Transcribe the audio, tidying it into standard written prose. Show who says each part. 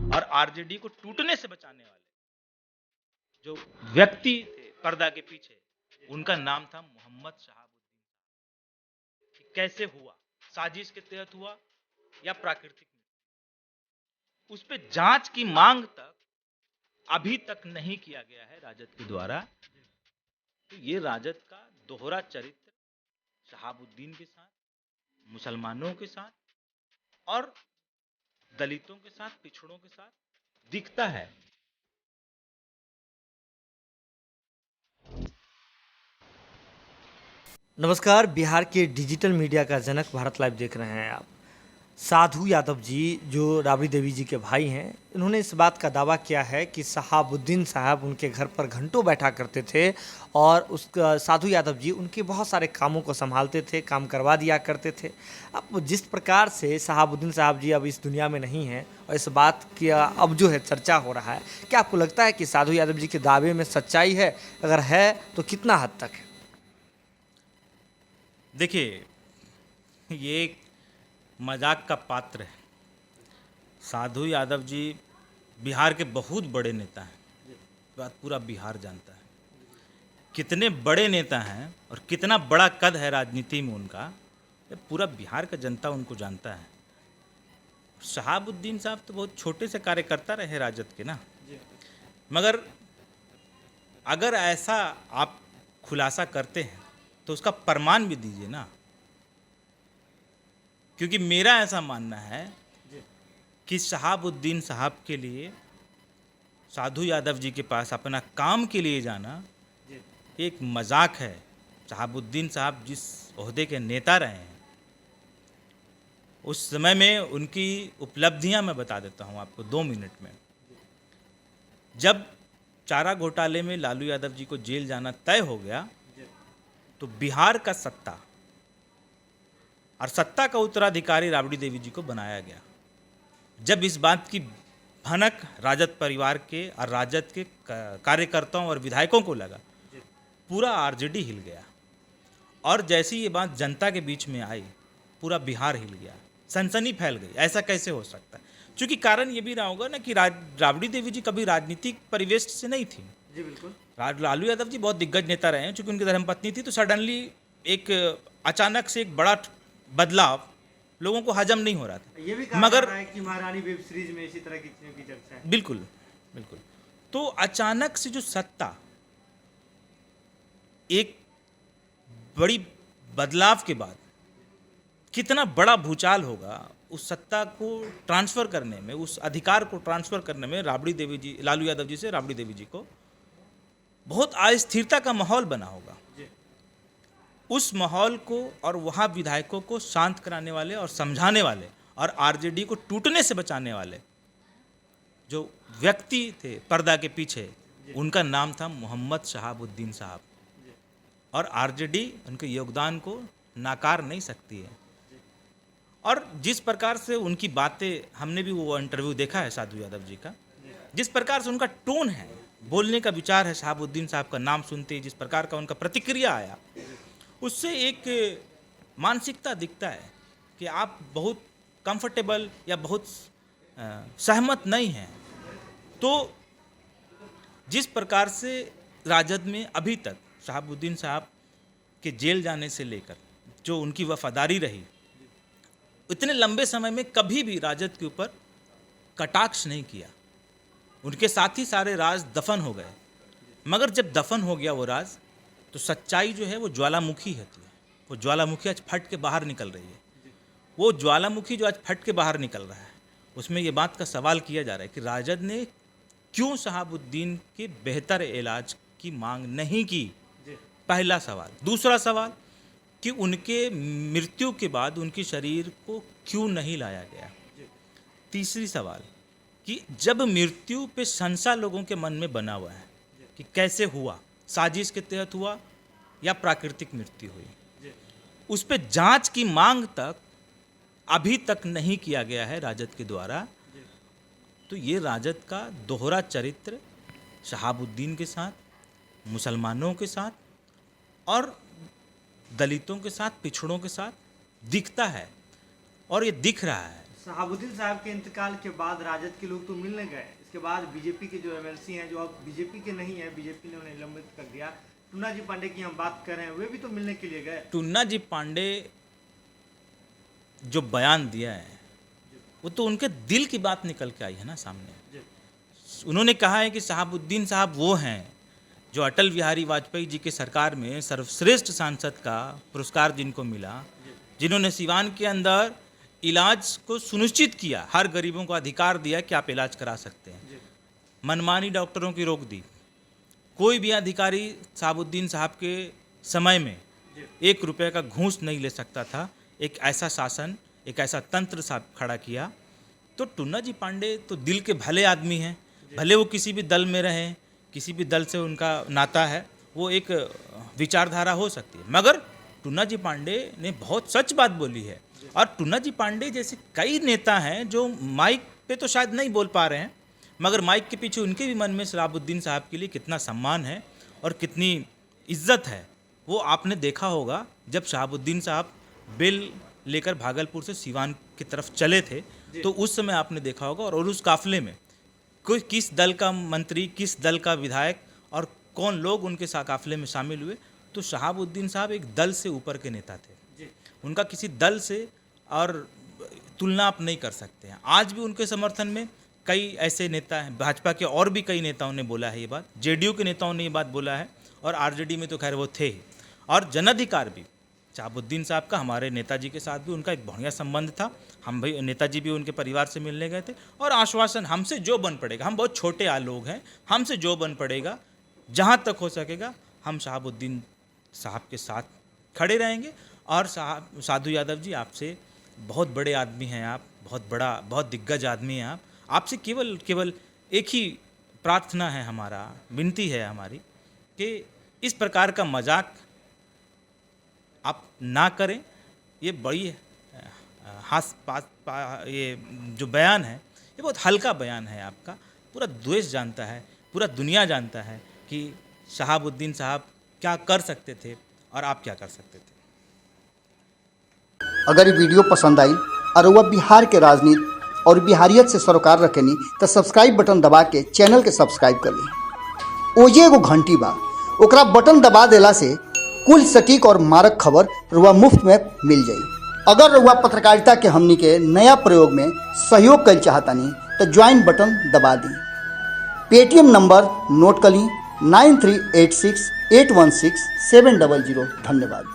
Speaker 1: और आरजेडी को टूटने से बचाने वाले जो व्यक्ति थे पर्दा के पीछे, उनका नाम था मोहम्मद शहाबुद्दीन। कैसे हुआ, साजिश के तहत हुआ या प्राकृतिक मृत्यु, उस पे जांच की मांग तक अभी तक नहीं किया गया है राजद के द्वारा। तो ये राजद का दोहरा चरित्र शहाबुद्दीन के साथ, मुसलमानों के साथ और दलितों के साथ, पिछड़ों के साथ दिखता है।
Speaker 2: नमस्कार, बिहार के डिजिटल मीडिया का जनक भारत लाइव देख रहे हैं आप। साधु यादव जी जो राबड़ी देवी जी के भाई हैं, इन्होंने इस बात का दावा किया है कि शहाबुद्दीन साहब उनके घर पर घंटों बैठा करते थे और साधु यादव जी उनके बहुत सारे कामों को संभालते थे, काम करवा दिया करते थे। अब जिस प्रकार से शहाबुद्दीन साहब जी अब इस दुनिया में नहीं हैं और इस बात की अब जो है चर्चा हो रहा है, क्या आपको लगता है कि साधु यादव जी के दावे में सच्चाई है? अगर है तो कितना हद तक है?
Speaker 1: देखिए, ये एक मजाक का पात्र है। साधु यादव जी बिहार के बहुत बड़े नेता हैं, बात पूरा बिहार जानता है। कितने बड़े नेता हैं और कितना बड़ा कद है राजनीति में उनका, ये पूरा बिहार का जनता उनको जानता है। शहाबुद्दीन साहब तो बहुत छोटे से कार्यकर्ता रहे राजद के ना, मगर अगर ऐसा आप खुलासा करते हैं तो उसका प्रमाण भी दीजिए ना, क्योंकि मेरा ऐसा मानना है कि शहाबुद्दीन साहब के लिए साधु यादव जी के पास अपना काम के लिए जाना एक मजाक है। शहाबुद्दीन साहब जिस ओहदे के नेता रहे हैं, उस समय में उनकी उपलब्धियां मैं बता देता हूं आपको 2 मिनट में। जब चारा घोटाले में लालू यादव जी को जेल जाना तय हो गया, तो बिहार का सत्ता और सत्ता का उत्तराधिकारी राबड़ी देवी जी को बनाया गया। जब इस बात की भनक राजद परिवार के और राजद के कार्यकर्ताओं और विधायकों को लगा, पूरा आरजेडी हिल गया। और जैसी ये बात जनता के बीच में आई, पूरा बिहार हिल गया, सनसनी फैल गई। ऐसा कैसे हो सकता है? क्योंकि कारण ये भी रहा होगा ना कि राबड़ी देवी जी कभी राजनीतिक परिवेश से नहीं थी।
Speaker 2: जी बिल्कुल।
Speaker 1: लालू यादव जी बहुत दिग्गज नेता रहे हैं, चूंकि उनकी धर्मपत्नी थी, तो सडनली एक अचानक से एक बड़ा बदलाव लोगों को हजम नहीं हो रहा था।
Speaker 2: ये भी कहा
Speaker 1: मगर
Speaker 2: जा रहा है कि महारानी वेब सीरीज में इसी तरह की चीजों की चर्चा है।
Speaker 1: बिल्कुल बिल्कुल। तो अचानक से जो सत्ता एक बड़ी बदलाव के बाद कितना बड़ा भूचाल होगा, उस सत्ता को ट्रांसफर करने में, उस अधिकार को ट्रांसफर करने में राबड़ी देवी जी, लालू यादव जी से राबड़ी देवी जी को बहुत अस्थिरता का माहौल बना होगा। उस माहौल को और वहाँ विधायकों को शांत कराने वाले और समझाने वाले और आरजेडी को टूटने से बचाने वाले जो व्यक्ति थे पर्दा के पीछे, उनका नाम था मोहम्मद शहाबुद्दीन साहब। और आरजेडी उनके योगदान को नाकार नहीं सकती है। और जिस प्रकार से उनकी बातें, हमने भी वो इंटरव्यू देखा है साधु यादव जी का, जिस प्रकार से उनका टोन है, बोलने का विचार है, शहाबुद्दीन साहब का नाम सुनते ही जिस प्रकार का उनका प्रतिक्रिया आया, उससे एक मानसिकता दिखता है कि आप बहुत कंफर्टेबल या बहुत सहमत नहीं हैं। तो जिस प्रकार से राजद में अभी तक शहाबुद्दीन साहब के जेल जाने से लेकर जो उनकी वफादारी रही, इतने लंबे समय में कभी भी राजद के ऊपर कटाक्ष नहीं किया। उनके साथ ही सारे राज दफन हो गए, मगर जब दफन हो गया वो राज, तो सच्चाई जो है वो ज्वालामुखी होती है। वो ज्वालामुखी आज फट के बाहर निकल रही है। वो ज्वालामुखी जो आज फट के बाहर निकल रहा है, उसमें ये बात का सवाल किया जा रहा है कि राजद ने क्यों शहाबुद्दीन के बेहतर इलाज की मांग नहीं की। पहला सवाल। दूसरा सवाल कि उनके मृत्यु के बाद उनके शरीर को क्यों नहीं लाया गया। तीसरी सवाल कि जब मृत्यु पे संशय लोगों के मन में बना हुआ है कि कैसे हुआ, साजिश के तहत हुआ या प्राकृतिक मृत्यु हुई, उस पे जांच की मांग तक अभी तक नहीं किया गया है राजद के द्वारा। तो ये राजद का दोहरा चरित्र शहाबुद्दीन के साथ, मुसलमानों के साथ और दलितों के साथ, पिछड़ों के साथ दिखता है। और ये दिख रहा है
Speaker 2: शहाबुद्दीन साहब के इंतकाल के बाद राजद के लोग तो मिलने गए, इसके बाद बीजेपी के जो एमएलसी हैं जो अब बीजेपी के नहीं है, बीजेपी ने उन्हें निलंबित कर दिया, टुन्ना जी पांडे की हम बात कर रहे हैं, वे भी तो मिलने के लिए गए।
Speaker 1: टुन्ना जी पांडे जो बयान दिया है वो तो उनके दिल की बात निकल के आई है ना सामने। उन्होंने कहा है कि शहाबुद्दीन साहब वो हैं जो अटल बिहारी वाजपेयी जी के सरकार में सर्वश्रेष्ठ सांसद का पुरस्कार जिनको मिला, जिन्होंने सिवान के अंदर इलाज को सुनिश्चित किया, हर गरीबों को अधिकार दिया कि आप इलाज करा सकते हैं, मनमानी डॉक्टरों की रोक दी, कोई भी अधिकारी शहाबुद्दीन साहब के समय में 1 रुपये का घूस नहीं ले सकता था। एक ऐसा शासन, एक ऐसा तंत्र साहब खड़ा किया। तो टुन्ना जी पांडे तो दिल के भले आदमी हैं, भले वो किसी भी दल में रहें, किसी भी दल से उनका नाता है, वो एक विचारधारा हो सकती है, मगर टुन्ना जी पांडे ने बहुत सच बात बोली है। और टुन्ना जी पांडे जैसे कई नेता हैं जो माइक पे तो शायद नहीं बोल पा रहे हैं, मगर माइक के पीछे उनके भी मन में शहाबुद्दीन साहब के लिए कितना सम्मान है और कितनी इज्जत है, वो आपने देखा होगा जब शहाबुद्दीन साहब बेल लेकर भागलपुर से सिवान की तरफ चले थे, तो उस समय आपने देखा होगा। और उस काफिले में कोई किस दल का मंत्री, किस दल का विधायक और कौन लोग उनके काफिले में शामिल हुए, तो शहाबुद्दीन साहब एक दल से ऊपर के नेता थे। उनका किसी दल से और तुलना आप नहीं कर सकते हैं। आज भी उनके समर्थन में कई ऐसे नेता हैं, भाजपा के और भी कई नेताओं ने बोला है ये बात, जेडीयू के नेताओं ने ये बात बोला है, और आरजेडी में तो खैर वो थे ही। और जनाधिकार भी शहाबुद्दीन साहब का हमारे नेताजी के साथ भी उनका एक बढ़िया संबंध था। हम भी, नेताजी भी उनके परिवार से मिलने गए थे, और आश्वासन हमसे जो बन पड़ेगा, हम बहुत छोटे लोग हैं, हमसे जो बन पड़ेगा, जहाँ तक हो सकेगा हम शहाबुद्दीन साहब के साथ खड़े रहेंगे। और साधु यादव जी, आपसे बहुत बड़े आदमी हैं आप, बहुत दिग्गज आदमी हैं आप, आपसे केवल एक ही प्रार्थना है, हमारा विनती है हमारी, कि इस प्रकार का मजाक आप ना करें। ये बड़ी ये जो बयान है ये बहुत हल्का बयान है आपका। पूरा देश जानता है, पूरा दुनिया जानता है कि शहाबुद्दीन साहब क्या कर सकते थे और आप क्या कर सकते थे।
Speaker 3: अगर ये वीडियो पसंद आई और वह बिहार के राजनीति और बिहारियत से सरोकार रखेनी तो सब्सक्राइब बटन दबा के चैनल के सब्सक्राइब कर ली। ओजे एगो घंटी बा, ओकरा बटन दबा देला से कुल सटीक और मारक खबर रुआ मुफ्त में मिल जाई। अगर रुआ पत्रकारिता के हमनी के नया प्रयोग में सहयोग कर चाहतानी तो ज्वाइन बटन दबा दी। पेटीएम नंबर नोट कर ली 9386816700। धन्यवाद।